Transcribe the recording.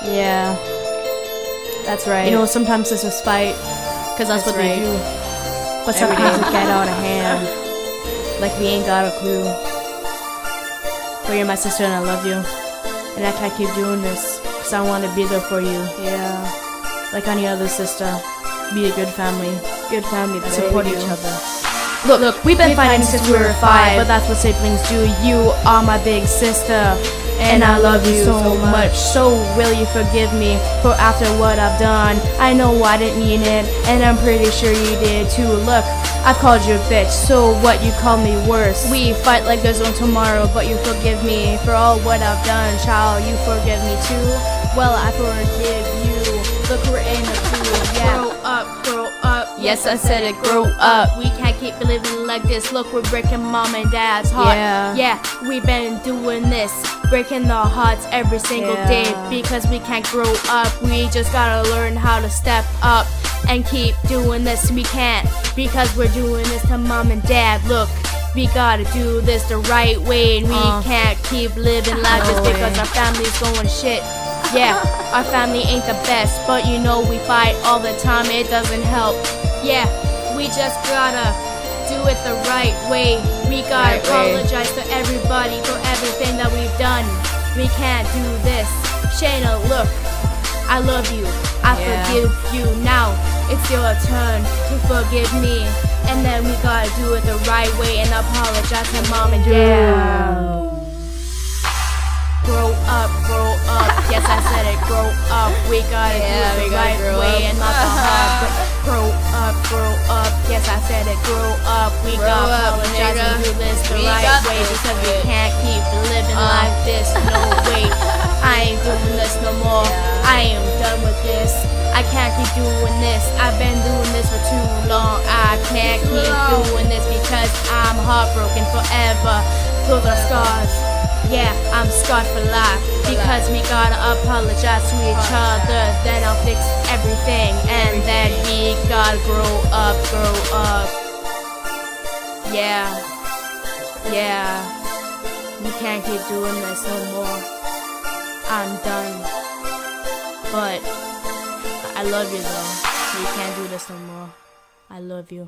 Yeah. That's right. You know, sometimes it's just fight, cause that's what right. they do. But Every sometimes day. it get out of hand, like we ain't got a clue. But you're my sister and I love you, and I can't keep doing this, cause I wanna be there for you. Yeah. Like any other sister, be a good family, Good family. and support we each do. other. Look, we've been fighting since we were 5, but that's what siblings do. You are my big sister, and I love you so much. So will you forgive me for after what I've done? I know I didn't mean it, and I'm pretty sure you did too. Look, I've called you a bitch, so what, you call me worse. We fight like there's no tomorrow, but you forgive me for all what I've done. Child, you forgive me too? Well, I forgive you. Look, we're in the food, yeah. Grow up. Yes, I said it, grow up. We can't keep living like this. Look, we're breaking mom and dad's heart. Yeah, we've been doing this, breaking their hearts every single day, because we can't grow up. We just gotta learn how to step up and keep doing this. We can't, because we're doing this to mom and dad. Look, we gotta do this the right way, and we can't keep living like this because our family's going shit. Yeah, our family ain't the best, but you know we fight all the time, it doesn't help. Yeah, we just gotta do it the right way. We gotta apologize to everybody for everything that we've done. We can't do this. Shayna, look, I love you, I forgive you. Now it's your turn to forgive me, and then we gotta do it the right way and apologize to mom and dad. Grow up, yes I said it, grow up. We gotta do it the right way and not the hard way. Grow up, yes I said it, grow up. We gotta apologize and do this the right way, because we can't keep living like this, no way. I ain't doing this no more, I am done with this. I can't keep doing this, I've been doing this for too long. I can't keep doing this because I'm heartbroken forever. Those are scars. Yeah, I'm scarred for life, because we gotta apologize to each other. Then I'll fix everything, and then we gotta grow up. Yeah, we can't keep doing this no more. I'm done. But I love you though. We can't do this no more. I love you.